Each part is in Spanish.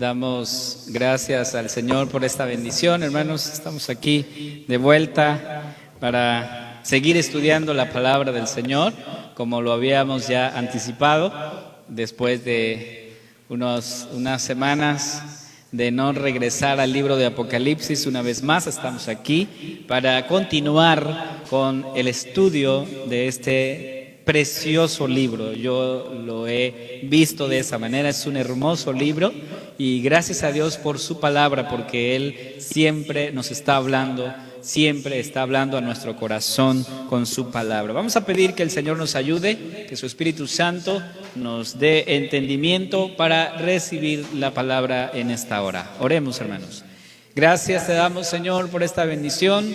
Damos gracias al Señor por esta bendición, hermanos. Estamos aquí de vuelta para seguir estudiando la palabra del Señor, como lo habíamos ya anticipado, después de unas semanas de no regresar al libro de Apocalipsis. Una vez más estamos aquí para continuar con el estudio de este precioso libro. Yo lo he visto de esa manera, es un hermoso libro y gracias a Dios por su palabra, porque Él siempre nos está hablando, siempre está hablando a nuestro corazón con su palabra. Vamos a pedir que el Señor nos ayude, que su Espíritu Santo nos dé entendimiento para recibir la palabra en esta hora. Oremos, hermanos. Gracias te damos, Señor, por esta bendición.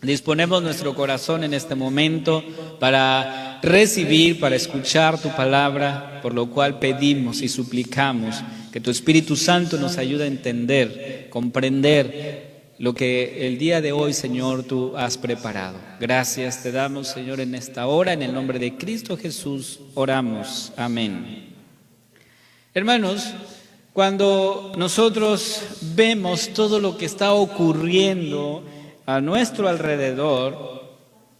Disponemos nuestro corazón en este momento para recibir, para escuchar tu palabra, por lo cual pedimos y suplicamos que tu Espíritu Santo nos ayude a entender, comprender lo que el día de hoy, Señor, tú has preparado. Gracias te damos, Señor, en esta hora, en el nombre de Cristo Jesús, oramos. Amén. Hermanos, cuando nosotros vemos todo lo que está ocurriendo a nuestro alrededor,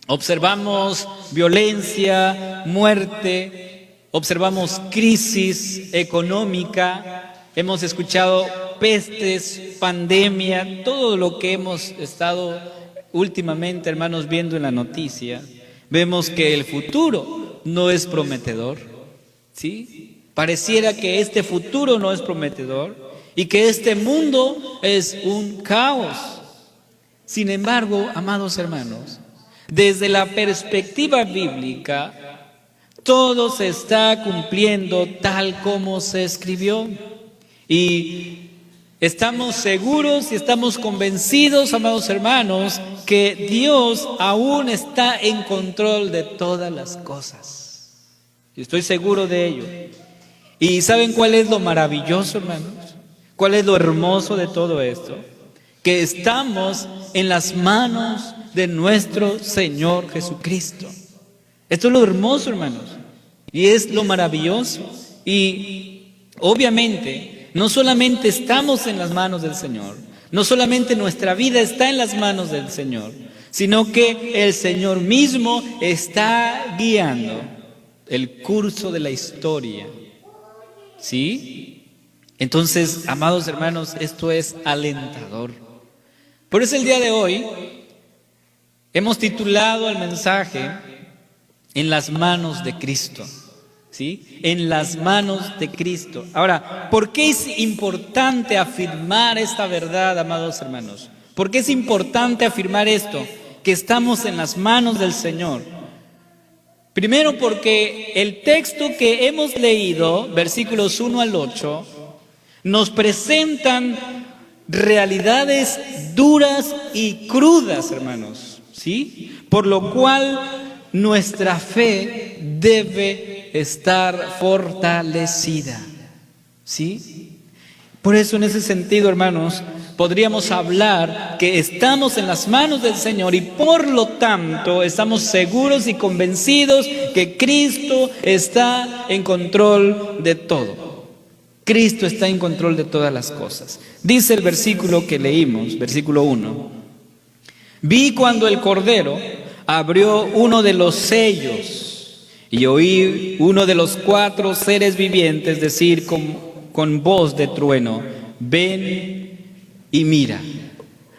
observamos violencia, muerte, observamos crisis económica, hemos escuchado pestes, pandemia, todo lo que hemos estado últimamente, hermanos, viendo en la noticia. Vemos que el futuro no es prometedor, ¿sí? Pareciera que este futuro no es prometedor y que este mundo es un caos. Sin embargo, amados hermanos, desde la perspectiva bíblica, todo se está cumpliendo tal como se escribió. Y estamos seguros y estamos convencidos, amados hermanos, que Dios aún está en control de todas las cosas. Y estoy seguro de ello. ¿Y saben cuál es lo maravilloso, hermanos? ¿Cuál es lo hermoso de todo esto? Que estamos en las manos de nuestro Señor Jesucristo. Esto es lo hermoso, hermanos, y es lo maravilloso. Y obviamente no solamente estamos en las manos del Señor, no solamente nuestra vida está en las manos del Señor, sino que el Señor mismo está guiando el curso de la historia, ¿sí? Entonces, amados hermanos, esto es alentador. Por eso el día de hoy hemos titulado el mensaje En las manos de Cristo, ¿sí? En las manos de Cristo. Ahora, ¿por qué es importante afirmar esta verdad, amados hermanos? ¿Por qué es importante afirmar esto? Que estamos en las manos del Señor. Primero porque el texto que hemos leído, versículos 1 al 8, nos presentan realidades duras y crudas, hermanos, ¿sí? Por lo cual nuestra fe debe estar fortalecida, ¿sí? Por eso, en ese sentido, hermanos, podríamos hablar que estamos en las manos del Señor y por lo tanto estamos seguros y convencidos que Cristo está en control de todo. Cristo está en control de todas las cosas. Dice el versículo que leímos, versículo 1. Vi cuando el Cordero abrió uno de los sellos y oí uno de los 4 seres vivientes decir con voz de trueno: ven y mira.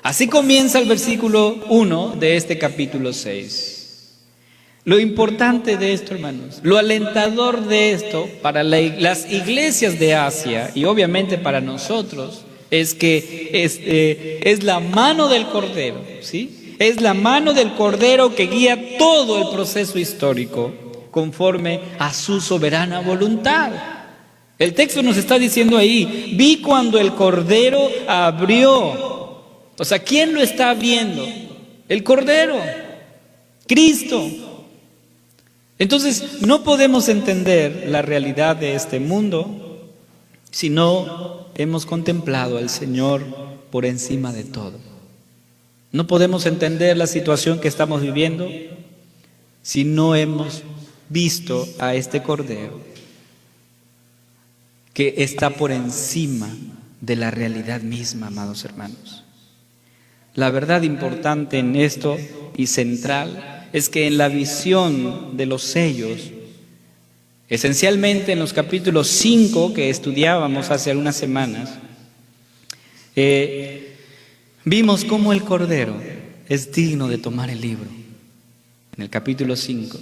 Así comienza el versículo 1 de este capítulo 6. Lo importante de esto, hermanos, lo alentador de esto para las iglesias de Asia y obviamente para nosotros es que es la mano del Cordero, ¿sí? Es la mano del Cordero que guía todo el proceso histórico conforme a su soberana voluntad. El texto nos está diciendo ahí: vi cuando el Cordero abrió. O sea, ¿quién lo está viendo? El Cordero, Cristo. Entonces, no podemos entender la realidad de este mundo si no hemos contemplado al Señor por encima de todo. No podemos entender la situación que estamos viviendo si no hemos visto a este Cordero que está por encima de la realidad misma, amados hermanos. La verdad importante en esto y central es que en la visión de los sellos, esencialmente en los capítulos 5 que estudiábamos hace algunas semanas, vimos cómo el Cordero es digno de tomar el libro. En el capítulo 5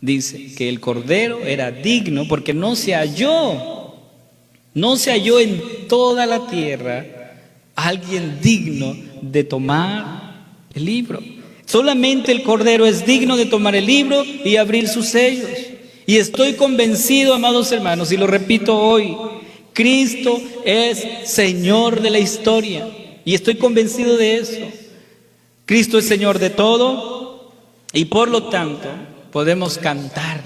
dice que el Cordero era digno porque no se halló en toda la tierra alguien digno de tomar el libro. Solamente el Cordero es digno de tomar el libro y abrir sus sellos. Y estoy convencido, amados hermanos, y lo repito hoy, Cristo es Señor de la historia. Y estoy convencido de eso. Cristo es Señor de todo y por lo tanto podemos cantar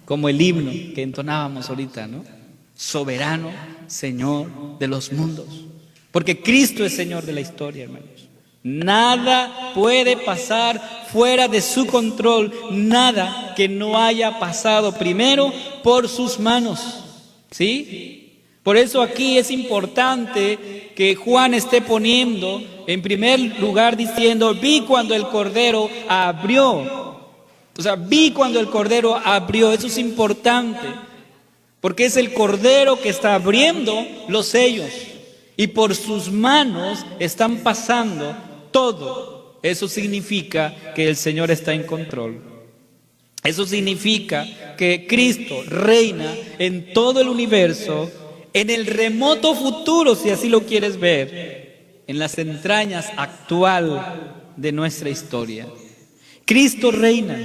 como el himno que entonábamos ahorita, ¿no? Soberano, Señor de los mundos. Porque Cristo es Señor de la historia, hermanos. Nada puede pasar fuera de su control, nada que no haya pasado primero por sus manos, ¿sí? Por eso aquí es importante que Juan esté poniendo en primer lugar diciendo, vi cuando el Cordero abrió. O sea, vi cuando el Cordero abrió. Eso es importante, porque es el Cordero que está abriendo los sellos y por sus manos están pasando todo. Eso significa que el Señor está en control. Eso significa que Cristo reina en todo el universo, en el remoto futuro, si así lo quieres ver, en las entrañas actual de nuestra historia. Cristo reina,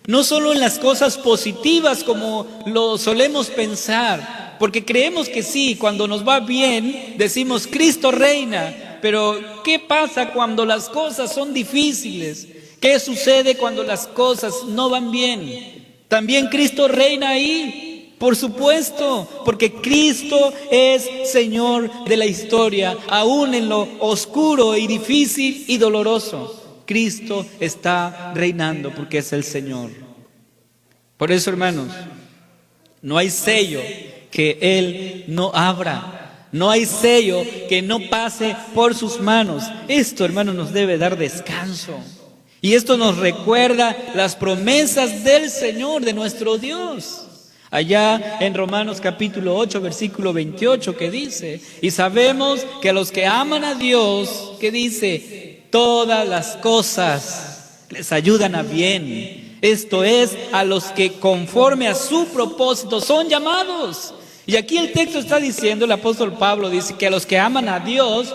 no solo en las cosas positivas como lo solemos pensar, porque creemos que sí, cuando nos va bien, decimos Cristo reina, pero ¿qué pasa cuando las cosas son difíciles? ¿Qué sucede cuando las cosas no van bien? También Cristo reina ahí. Por supuesto, porque Cristo es Señor de la historia, aún en lo oscuro y difícil y doloroso. Cristo está reinando porque es el Señor. Por eso, hermanos, no hay sello que Él no abra, no hay sello que no pase por sus manos. Esto, hermanos, nos debe dar descanso. Y esto nos recuerda las promesas del Señor, de nuestro Dios. Allá en Romanos capítulo 8, versículo 28, que dice, y sabemos que a los que aman a Dios, que dice, todas las cosas les ayudan a bien. Esto es, a los que conforme a su propósito son llamados. Y aquí el texto está diciendo, el apóstol Pablo dice que a los que aman a Dios,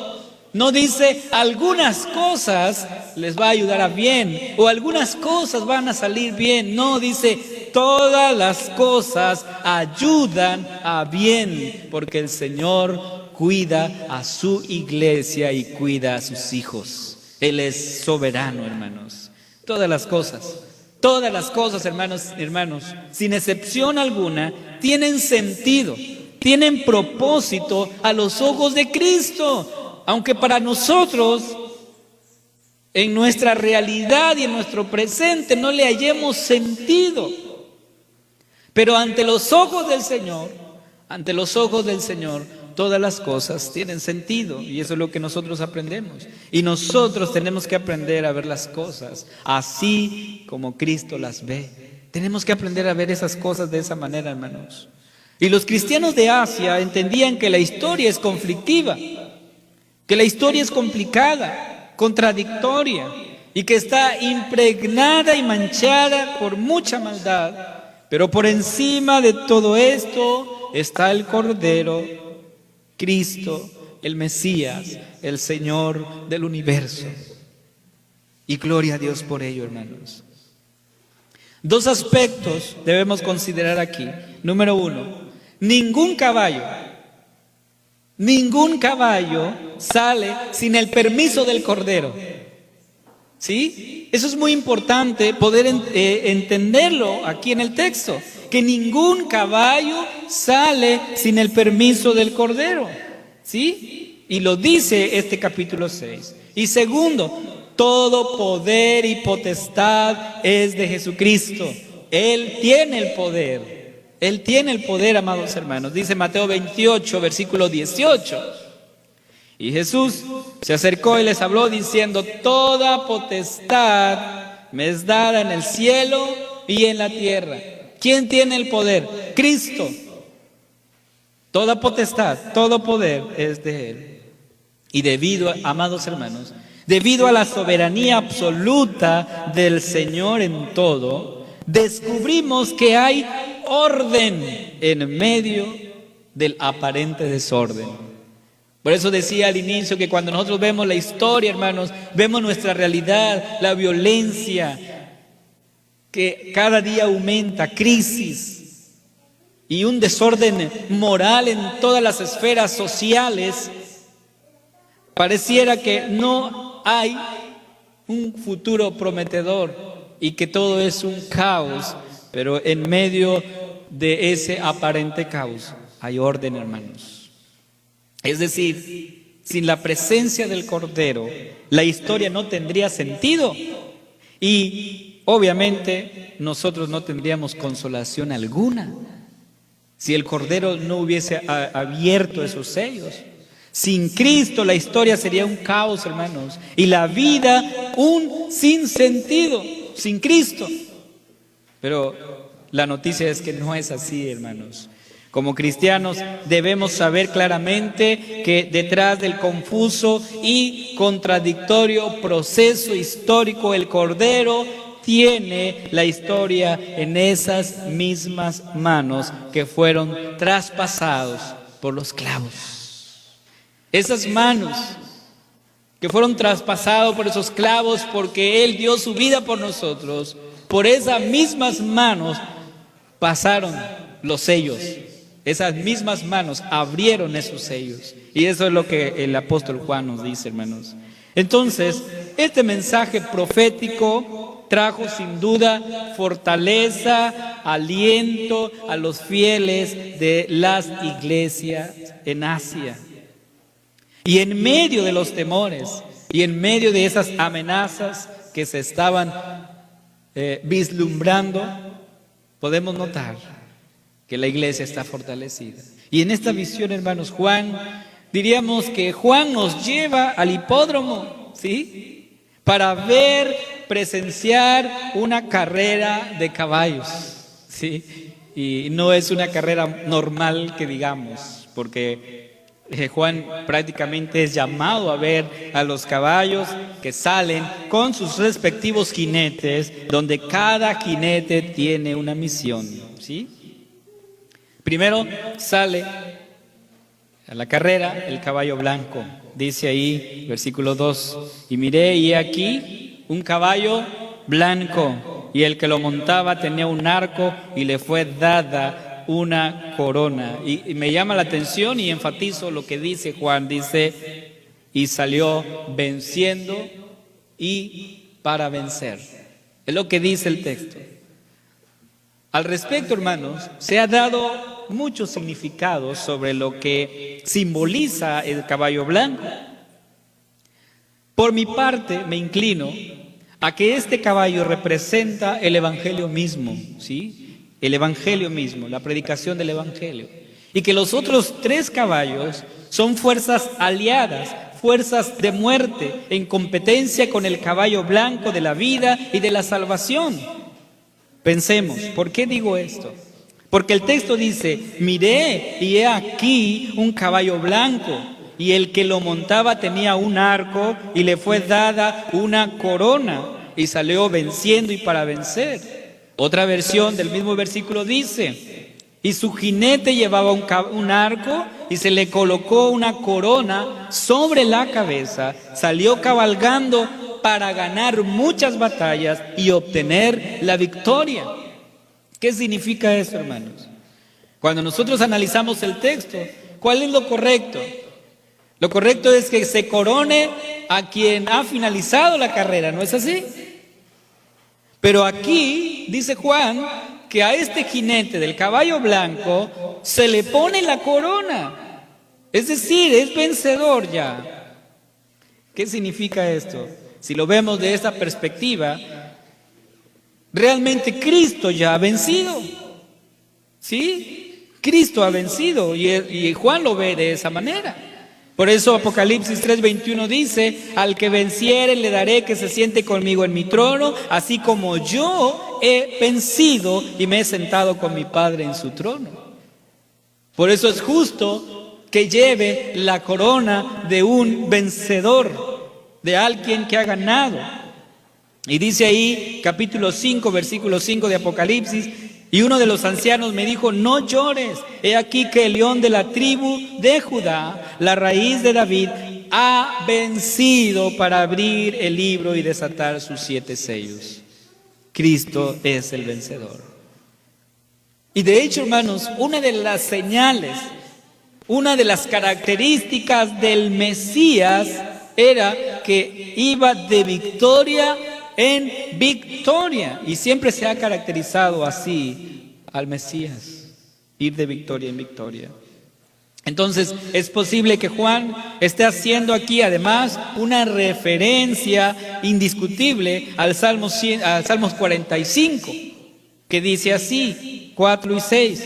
no dice algunas cosas les va a ayudar a bien o algunas cosas van a salir bien. No, dice todas las cosas ayudan a bien porque el Señor cuida a su iglesia y cuida a sus hijos. Él es soberano, hermanos. Todas las cosas, hermanos, sin excepción alguna, tienen sentido, tienen propósito a los ojos de Cristo. Aunque para nosotros, en nuestra realidad y en nuestro presente, no le hallemos sentido. Pero ante los ojos del Señor, todas las cosas tienen sentido. Y eso es lo que nosotros aprendemos. Y nosotros tenemos que aprender a ver las cosas así como Cristo las ve. Tenemos que aprender a ver esas cosas de esa manera, hermanos. Y los cristianos de Asia entendían que la historia es conflictiva, que la historia es complicada, contradictoria y que está impregnada y manchada por mucha maldad. Pero por encima de todo esto está el Cordero, Cristo, el Mesías, el Señor del universo. Y gloria a Dios por ello, hermanos. Dos aspectos debemos considerar aquí. Número uno, ningún caballo sale sin el permiso del Cordero. ¿Sí? Eso es muy importante poder entenderlo aquí en el texto, que ningún caballo sale sin el permiso del Cordero. ¿Sí? Y lo dice este capítulo 6. Y segundo, todo poder y potestad es de Jesucristo. Él tiene el poder. Él tiene el poder, amados hermanos. Dice Mateo 28, versículo 18. Y Jesús se acercó y les habló diciendo: toda potestad me es dada en el cielo y en la tierra. ¿Quién tiene el poder? Cristo. Toda potestad, todo poder es de Él. Y debido, amados hermanos, debido a la soberanía absoluta del Señor en todo, descubrimos que hay orden en medio del aparente desorden. Por eso decía al inicio que cuando nosotros vemos la historia, hermanos, vemos nuestra realidad, la violencia que cada día aumenta, crisis y un desorden moral en todas las esferas sociales. Pareciera que no hay un futuro prometedor y que todo es un caos, pero en medio de ese aparente caos hay orden, hermanos. Es decir, sin la presencia del Cordero, la historia no tendría sentido y obviamente nosotros no tendríamos consolación alguna si el Cordero no hubiese abierto esos sellos. Sin Cristo la historia sería un caos, hermanos, y la vida un sinsentido, sin Cristo. Pero la noticia es que no es así, hermanos. Como cristianos debemos saber claramente que detrás del confuso y contradictorio proceso histórico, el Cordero tiene la historia en esas mismas manos que fueron traspasados por los clavos. Esas manos que fueron traspasados por esos clavos porque Él dio su vida por nosotros, por esas mismas manos pasaron los sellos. Esas mismas manos abrieron esos sellos. Y eso es lo que el apóstol Juan nos dice, hermanos. Entonces, este mensaje profético trajo sin duda fortaleza, aliento a los fieles de las iglesias en Asia. Y en medio de los temores y en medio de esas amenazas que se estaban vislumbrando, podemos notar que la iglesia está fortalecida. Y en esta visión, hermanos, Juan, diríamos que Juan nos lleva al hipódromo, ¿sí? Para ver, presenciar una carrera de caballos, ¿sí? Y no es una carrera normal que digamos, porque Juan prácticamente es llamado a ver a los caballos que salen con sus respectivos jinetes, donde cada jinete tiene una misión, ¿sí? Primero sale a la carrera el caballo blanco. Dice ahí, versículo 2, y miré y aquí un caballo blanco, y el que lo montaba tenía un arco y le fue dada una corona. Y me llama la atención y enfatizo lo que dice Juan. Dice, y salió venciendo y para vencer. Es lo que dice el texto. Al respecto, hermanos, se ha dado muchos significados sobre lo que simboliza el caballo blanco. Por mi parte, me inclino a que este caballo representa el Evangelio mismo, ¿sí? El Evangelio mismo, la predicación del Evangelio. Y que los otros 3 caballos son fuerzas aliadas, fuerzas de muerte, en competencia con el caballo blanco de la vida y de la salvación. Pensemos, ¿por qué digo esto? Porque el texto dice, miré y he aquí un caballo blanco, y el que lo montaba tenía un arco y le fue dada una corona, y salió venciendo y para vencer. Otra versión del mismo versículo dice, y su jinete llevaba un arco y se le colocó una corona sobre la cabeza, salió cabalgando para ganar muchas batallas y obtener la victoria. ¿Qué significa eso, hermanos? Cuando nosotros analizamos el texto, ¿cuál es lo correcto? Lo correcto es que se corone a quien ha finalizado la carrera, ¿no es así? Pero aquí dice Juan que a este jinete del caballo blanco se le pone la corona. Es decir, es vencedor ya. ¿Qué significa esto? Si lo vemos de esta perspectiva, realmente Cristo ya ha vencido, ¿sí? Cristo ha vencido y Juan lo ve de esa manera. Por eso Apocalipsis 3:21 dice: al que venciere le daré que se siente conmigo en mi trono, así como yo he vencido y me he sentado con mi Padre en su trono. Por eso es justo que lleve la corona de un vencedor, de alguien que ha ganado. Y dice ahí, capítulo 5, versículo 5 de Apocalipsis: y uno de los ancianos me dijo: no llores, he aquí que el león de la tribu de Judá, la raíz de David, ha vencido para abrir el libro y desatar sus 7 sellos. Cristo es el vencedor. Y de hecho, hermanos, una de las señales, una de las características del Mesías era que iba de victoria en victoria, y siempre se ha caracterizado así al Mesías, ir de victoria en victoria. Entonces es posible que Juan esté haciendo aquí además una referencia indiscutible al Salmos 45, que dice así, 4 y 6: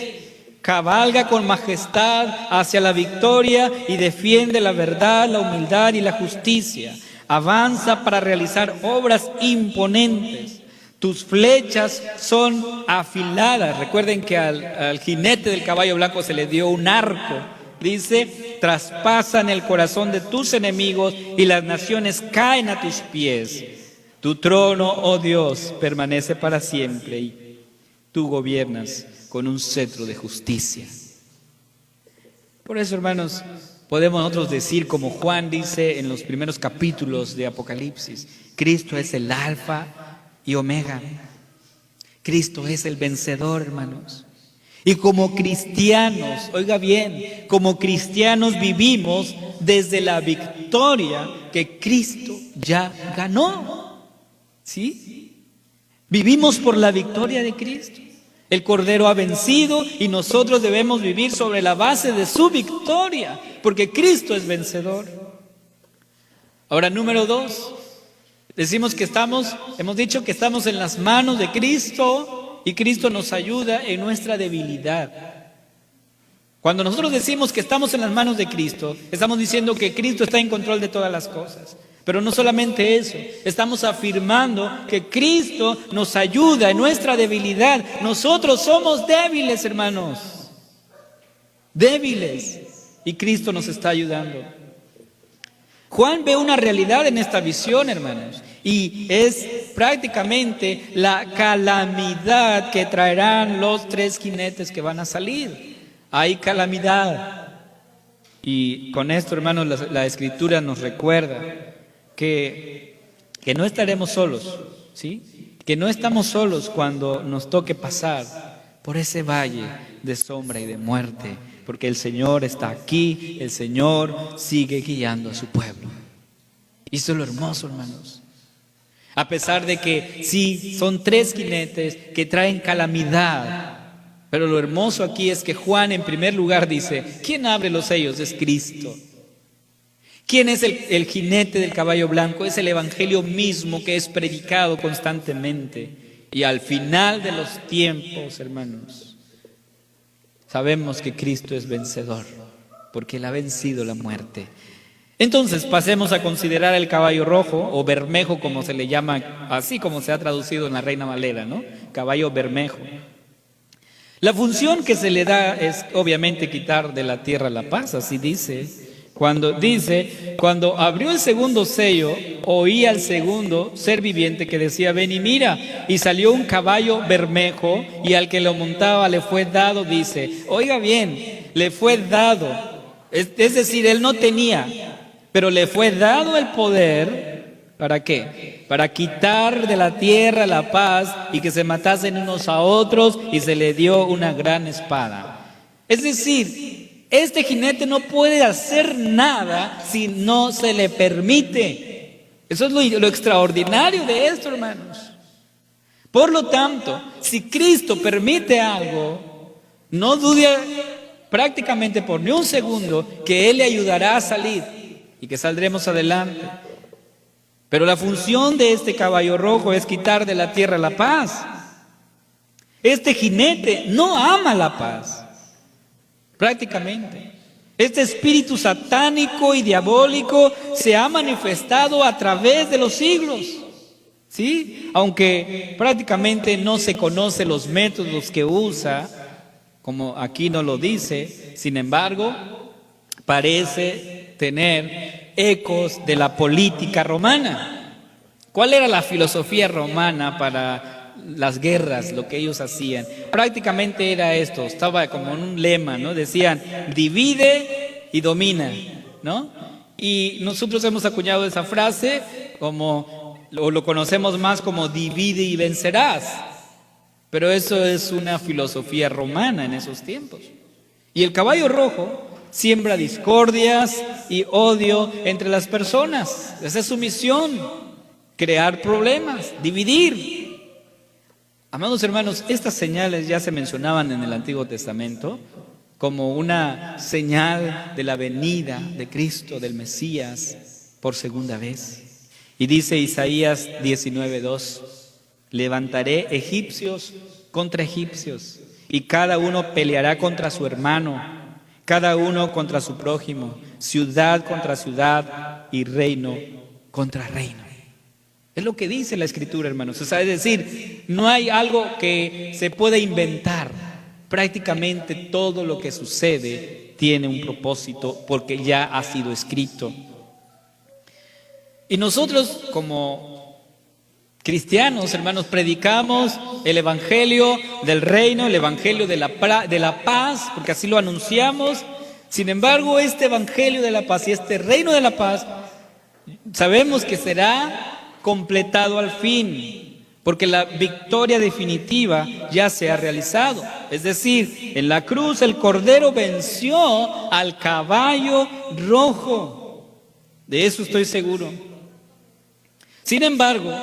cabalga con majestad hacia la victoria y defiende la verdad, la humildad y la justicia. Avanza para realizar obras imponentes. Tus flechas son afiladas. Recuerden que al jinete del caballo blanco se le dio un arco. Dice: traspasan el corazón de tus enemigos y las naciones caen a tus pies. Tu trono, oh Dios, permanece para siempre y tú gobiernas con un cetro de justicia. Por eso, hermanos, podemos nosotros decir, como Juan dice en los primeros capítulos de Apocalipsis: Cristo es el alfa y omega. Cristo es el vencedor, hermanos. Y como cristianos, oiga bien, como cristianos vivimos desde la victoria que Cristo ya ganó. ¿Sí? Vivimos por la victoria de Cristo. El Cordero ha vencido y nosotros debemos vivir sobre la base de su victoria, porque Cristo es vencedor. Ahora, número 2, hemos dicho que estamos en las manos de Cristo y Cristo nos ayuda en nuestra debilidad. Cuando nosotros decimos que estamos en las manos de Cristo, estamos diciendo que Cristo está en control de todas las cosas. Pero no solamente eso, estamos afirmando que Cristo nos ayuda en nuestra debilidad. Nosotros somos débiles, hermanos, débiles, y Cristo nos está ayudando. Juan ve una realidad en esta visión, hermanos, y es prácticamente la calamidad que traerán los 3 jinetes que van a salir. Hay calamidad, y con esto, hermanos, la Escritura nos recuerda que no estaremos solos, ¿sí? Que no estamos solos cuando nos toque pasar por ese valle de sombra y de muerte, porque el Señor está aquí, el Señor sigue guiando a su pueblo. Y eso es lo hermoso, hermanos. A pesar de que sí, son 3 jinetes que traen calamidad, pero lo hermoso aquí es que Juan en primer lugar dice: ¿quién abre los sellos? Es Cristo. ¿Quién es el jinete del caballo blanco? Es el evangelio mismo que es predicado constantemente. Y al final de los tiempos, hermanos, sabemos que Cristo es vencedor, porque Él ha vencido la muerte. Entonces pasemos a considerar el caballo rojo o bermejo, como se le llama, así como se ha traducido en la Reina Valera, ¿no? Caballo bermejo. La función que se le da es obviamente quitar de la tierra la paz, así dice. Cuando abrió el segundo sello, oí al segundo ser viviente que decía: ven y mira. Y salió un caballo bermejo, y al que lo montaba le fue dado, dice, oiga bien, le fue dado, es decir, él no tenía, pero le fue dado el poder, ¿para qué? Para quitar de la tierra la paz y que se matasen unos a otros, y se le dio una gran espada. Es decir, este jinete no puede hacer nada si no se le permite. Eso es lo extraordinario de esto, hermanos. Por lo tanto, si Cristo permite algo, no dude prácticamente por ni un segundo que Él le ayudará a salir y que saldremos adelante. Pero la función de este caballo rojo es quitar de la tierra la paz. Este jinete no ama la paz. Prácticamente. Este espíritu satánico y diabólico se ha manifestado a través de los siglos, ¿sí? Aunque prácticamente no se conocen los métodos que usa, como aquí no lo dice, sin embargo, parece tener ecos de la política romana. ¿Cuál era la filosofía romana para las guerras, lo que ellos hacían? Prácticamente era esto, estaba como en un lema, ¿no? Decían, divide y domina, ¿no? Y nosotros hemos acuñado esa frase como, o lo conocemos más como divide y vencerás. Pero eso es una filosofía romana en esos tiempos. Y el caballo rojo siembra discordias y odio entre las personas. Esa es su misión, crear problemas, dividir. Amados hermanos, estas señales ya se mencionaban en el Antiguo Testamento como una señal de la venida de Cristo, del Mesías, por segunda vez. Y dice Isaías 19:2, levantaré egipcios contra egipcios, y cada uno peleará contra su hermano, cada uno contra su prójimo, ciudad contra ciudad y reino contra reino. Es lo que dice la Escritura, hermanos. O sea, es decir, no hay algo que se pueda inventar. Prácticamente todo lo que sucede tiene un propósito porque ya ha sido escrito. Y nosotros como cristianos, hermanos, predicamos el evangelio del reino, el evangelio de la paz, porque así lo anunciamos. Sin embargo, este evangelio de la paz y este reino de la paz, sabemos que será completado al fin, porque la victoria definitiva ya se ha realizado. Es decir, en la cruz el Cordero venció al caballo rojo. De eso estoy seguro. Sin embargo,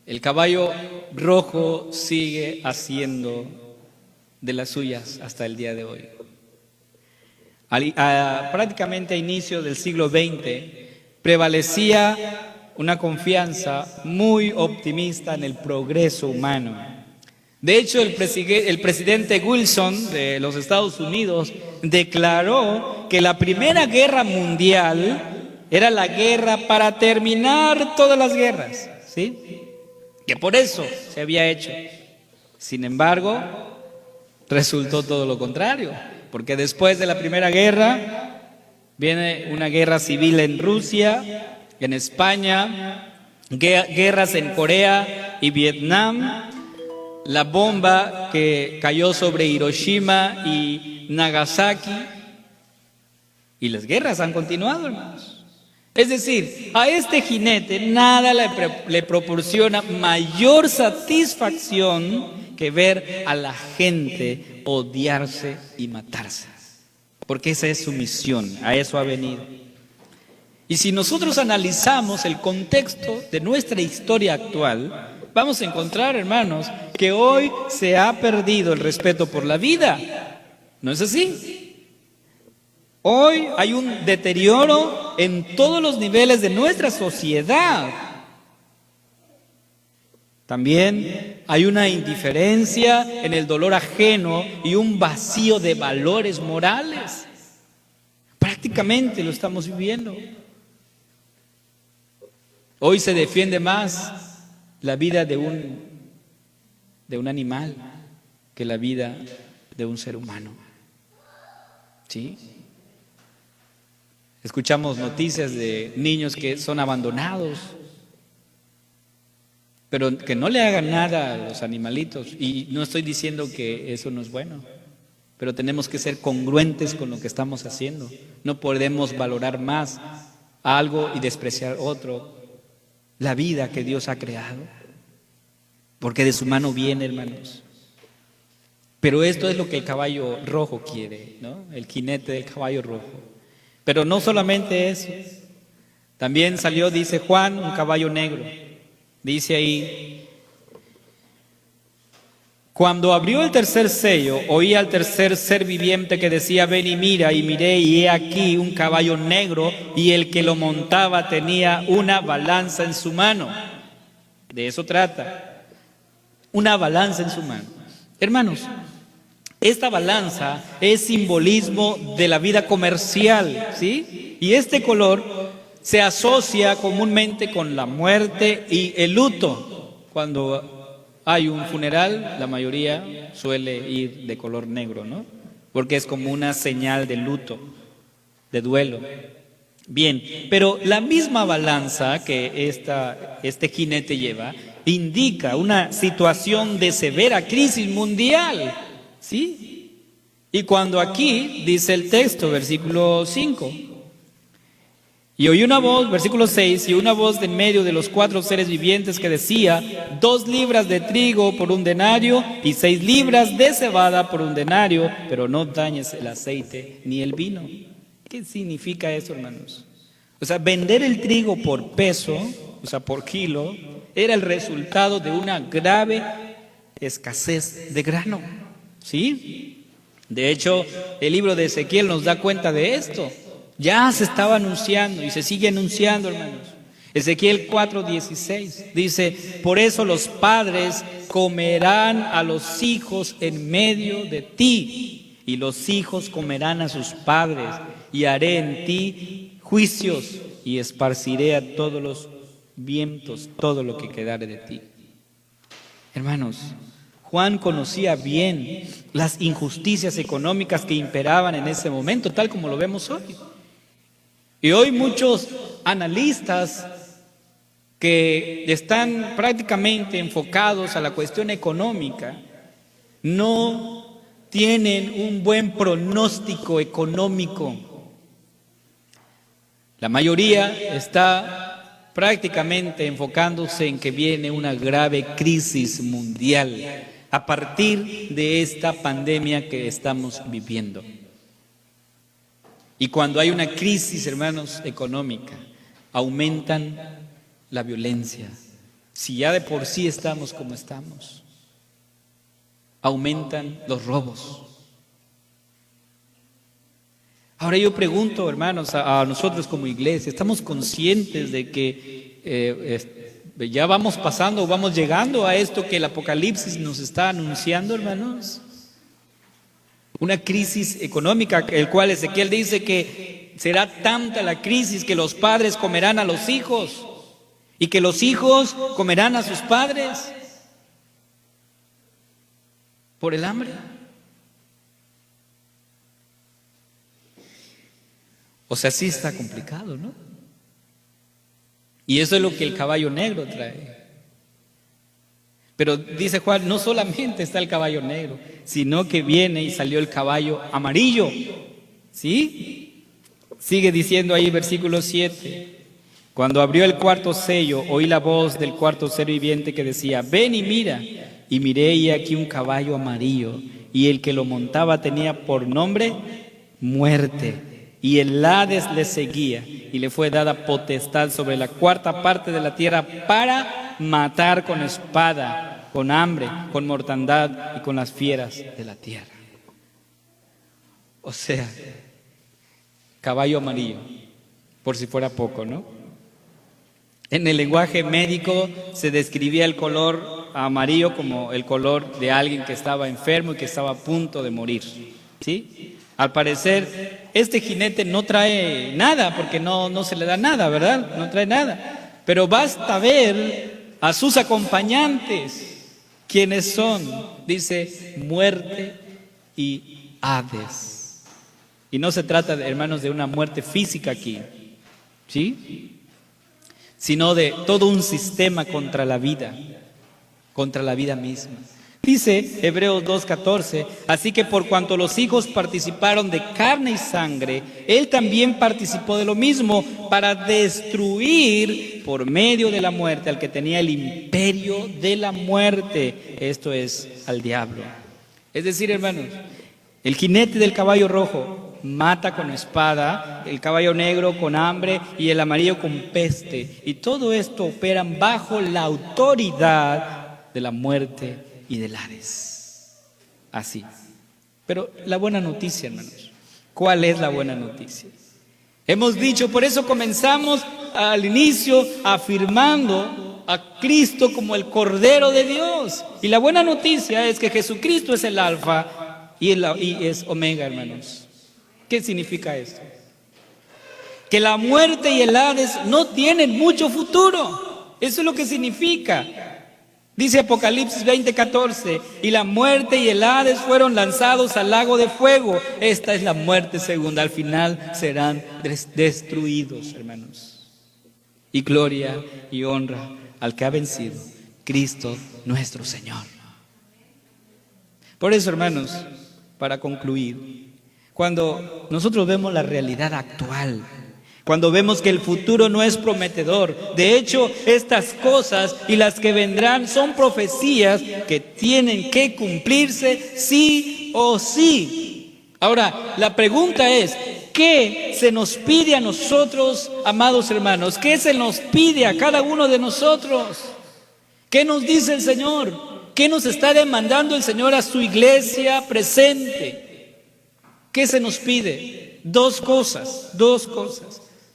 el caballo rojo sigue haciendo de las suyas hasta el día de hoy. Prácticamente a inicio del siglo XX prevalecía una confianza muy optimista en el progreso humano. De hecho, el presidente Wilson de los Estados Unidos declaró que la Primera Guerra Mundial era la guerra para terminar todas las guerras, ¿sí? Que por eso se había hecho. Sin embargo, resultó todo lo contrario, porque después de la Primera Guerra viene una guerra civil en Rusia, en España, guerras en Corea y Vietnam, la bomba que cayó sobre Hiroshima y Nagasaki, y las guerras han continuado, hermanos. Es decir, a este jinete nada le proporciona mayor satisfacción que ver a la gente odiarse y matarse, porque esa es su misión, a eso ha venido. Y si nosotros analizamos el contexto de nuestra historia actual, vamos a encontrar, hermanos, que hoy se ha perdido el respeto por la vida. ¿No es así? Hoy hay un deterioro en todos los niveles de nuestra sociedad. También hay una indiferencia en el dolor ajeno y un vacío de valores morales. Prácticamente lo estamos viviendo. Hoy se defiende más la vida de un animal que la vida de un ser humano. ¿Sí? Escuchamos noticias de niños que son abandonados, pero que no le hagan nada a los animalitos. Y no estoy diciendo que eso no es bueno, pero tenemos que ser congruentes con lo que estamos haciendo. No podemos valorar más algo y despreciar otro. La vida que Dios ha creado, porque de su mano viene, hermanos. Pero esto es lo que el caballo rojo quiere, ¿no? El jinete del caballo rojo. Pero no solamente eso, también salió, dice Juan, un caballo negro. Dice ahí, cuando abrió el tercer sello, oí al tercer ser viviente que decía, ven y mira, y miré, y he aquí un caballo negro, y el que lo montaba tenía una balanza en su mano. De eso trata, una balanza en su mano. Hermanos, Esta balanza es simbolismo de la vida comercial, ¿sí? Y este color se asocia comúnmente con la muerte y el luto. Cuando hay un funeral, la mayoría suele ir de color negro, ¿no? Porque es como una señal de luto, de duelo. Bien, pero la misma balanza que este jinete lleva indica una situación de severa crisis mundial, ¿sí? Y cuando aquí dice el texto, versículo 5, y oí una voz, versículo 6, y una voz de en medio de los 4 seres vivientes que decía: 2 libras de trigo por un denario y 6 libras de cebada por un denario, pero no dañes el aceite ni el vino. ¿Qué significa eso, hermanos? O sea, vender el trigo por peso, o sea, por kilo, era el resultado de una grave escasez de grano, ¿sí? De hecho, el libro de Ezequiel nos da cuenta de esto. Ya se estaba anunciando y se sigue anunciando, hermanos. Ezequiel 4:16 dice: por eso los padres comerán a los hijos en medio de ti, y los hijos comerán a sus padres, y haré en ti juicios, y esparciré a todos los vientos todo lo que quedare de ti. Hermanos, Juan conocía bien las injusticias económicas que imperaban en ese momento, tal como lo vemos hoy. Y hoy muchos analistas que están prácticamente enfocados a la cuestión económica no tienen un buen pronóstico económico. La mayoría está prácticamente enfocándose en que viene una grave crisis mundial a partir de esta pandemia que estamos viviendo. Y cuando hay una crisis, hermanos, económica, aumentan la violencia. Si ya de por sí estamos como estamos, aumentan los robos. Ahora yo pregunto, hermanos, a nosotros como iglesia, ¿estamos conscientes de que ya vamos pasando, vamos llegando a esto que el Apocalipsis nos está anunciando, hermanos? Una crisis económica, el cual Ezequiel dice que será tanta la crisis que los padres comerán a los hijos y que los hijos comerán a sus padres por el hambre. O sea, sí está complicado, ¿no? Y eso es lo que el caballo negro trae. Pero dice Juan, no solamente está el caballo negro, sino que viene y salió el caballo amarillo. ¿Sí? Sigue diciendo ahí versículo 7. Cuando abrió el cuarto sello, oí la voz del cuarto ser viviente que decía: ven y mira. Y miré y aquí un caballo amarillo, y el que lo montaba tenía por nombre Muerte. Y el Hades le seguía, y le fue dada potestad sobre la cuarta parte de la tierra para matar con espada, con hambre, con mortandad y con las fieras de la tierra. O sea, caballo amarillo, por si fuera poco, ¿no? En el lenguaje médico se describía el color amarillo como el color de alguien que estaba enfermo y que estaba a punto de morir, ¿sí? Al parecer, este jinete no trae nada, porque no se le da nada, ¿verdad? No trae nada. Pero basta ver a sus acompañantes, quienes son, dice, Muerte y Hades. Y no se trata, hermanos, de una muerte física aquí, ¿sí? Sino de todo un sistema contra la vida misma. Dice Hebreos 2:14, así que por cuanto los hijos participaron de carne y sangre, él también participó de lo mismo para destruir por medio de la muerte al que tenía el imperio de la muerte, esto es, al diablo. Es decir, hermanos, el jinete del caballo rojo mata con espada, el caballo negro con hambre y el amarillo con peste. Y todo esto operan bajo la autoridad de la muerte y del Hades. Así. Pero la buena noticia, hermanos, ¿cuál es la buena noticia? Hemos dicho, por eso comenzamos al inicio afirmando a Cristo como el Cordero de Dios. Y la buena noticia es que Jesucristo es el Alfa y es Omega, hermanos. ¿Qué significa esto? Que la muerte y el Hades no tienen mucho futuro. Eso es lo que significa. Dice Apocalipsis 20:14, y la muerte y el Hades fueron lanzados al lago de fuego. Esta es la muerte segunda. Al final serán destruidos, hermanos. Y gloria y honra al que ha vencido, Cristo nuestro Señor. Por eso, hermanos, para concluir, cuando nosotros vemos la realidad actual, cuando vemos que el futuro no es prometedor, de hecho, estas cosas y las que vendrán son profecías que tienen que cumplirse sí o sí. Ahora, la pregunta es, ¿qué se nos pide a nosotros, amados hermanos? ¿Qué se nos pide a cada uno de nosotros? ¿Qué nos dice el Señor? ¿Qué nos está demandando el Señor a su iglesia presente? ¿Qué se nos pide? Dos cosas.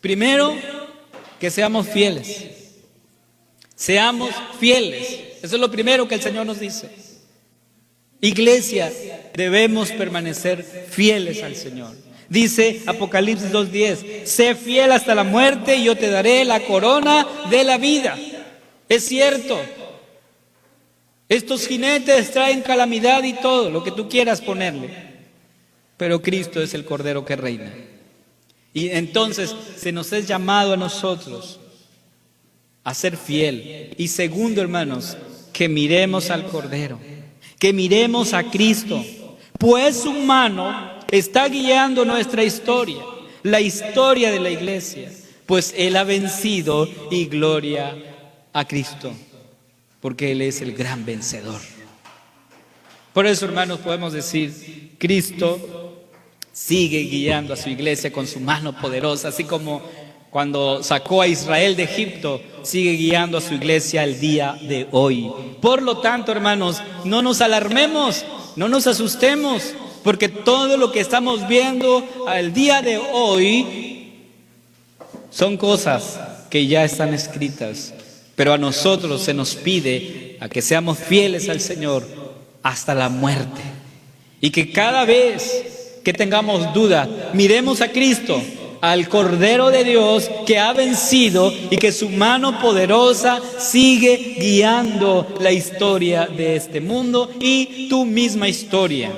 Primero, que seamos fieles. Seamos fieles. Eso es lo primero que el Señor nos dice. Iglesia, debemos permanecer fieles al Señor. Dice Apocalipsis 2:10, sé fiel hasta la muerte y yo te daré la corona de la vida. Es cierto. Estos jinetes traen calamidad y todo, lo que tú quieras ponerle. Pero Cristo es el Cordero que reina. Y entonces se nos es llamado a nosotros a ser fiel. Y segundo, hermanos, que miremos al Cordero, que miremos a Cristo, pues su mano está guiando nuestra historia, la historia de la iglesia, pues Él ha vencido y gloria a Cristo, porque Él es el gran vencedor. Por eso, hermanos, podemos decir, Cristo sigue guiando a su iglesia con su mano poderosa, así como cuando sacó a Israel de Egipto, sigue guiando a su iglesia el día de hoy. Por lo tanto, hermanos, no nos alarmemos, no nos asustemos, porque todo lo que estamos viendo al día de hoy son cosas que ya están escritas, pero a nosotros se nos pide a que seamos fieles al Señor hasta la muerte, y que cada vez que tengamos duda, miremos a Cristo, al Cordero de Dios que ha vencido y que su mano poderosa sigue guiando la historia de este mundo y tu misma historia.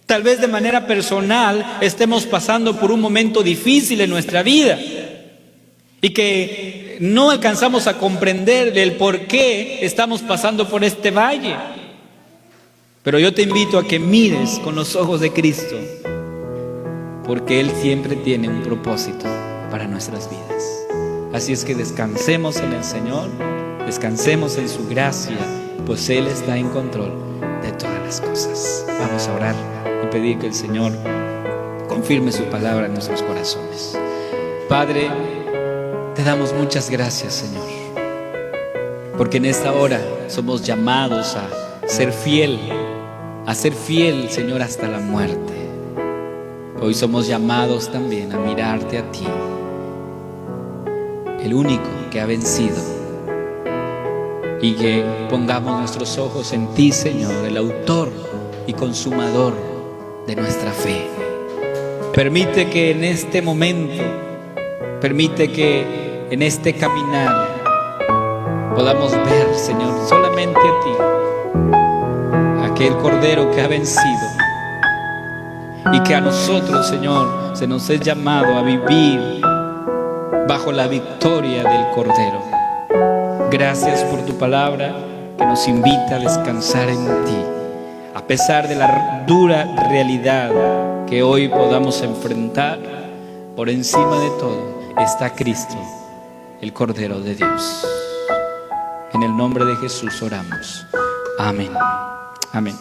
Tal vez de manera personal estemos pasando por un momento difícil en nuestra vida y que no alcanzamos a comprender el por qué estamos pasando por este valle. Pero yo te invito a que mires con los ojos de Cristo, porque Él siempre tiene un propósito para nuestras vidas. Así es que descansemos en el Señor, descansemos en su gracia, pues Él está en control de todas las cosas. Vamos a orar y pedir que el Señor confirme su palabra en nuestros corazones. Padre, te damos muchas gracias, Señor, porque en esta hora somos llamados a ser fiel, Señor, hasta la muerte. Hoy somos llamados también a mirarte a ti, el único que ha vencido, y que pongamos nuestros ojos en ti, Señor, el autor y consumador de nuestra fe. Permite que en este momento, permite que en este caminar podamos ver, Señor, solamente a ti, aquel Cordero que ha vencido, y que a nosotros, Señor, se nos es llamado a vivir bajo la victoria del Cordero. Gracias por tu palabra que nos invita a descansar en ti, a pesar de la dura realidad que hoy podamos enfrentar. Por encima de todo está Cristo, el Cordero de Dios. En el nombre de Jesús oramos. Amén. Amén.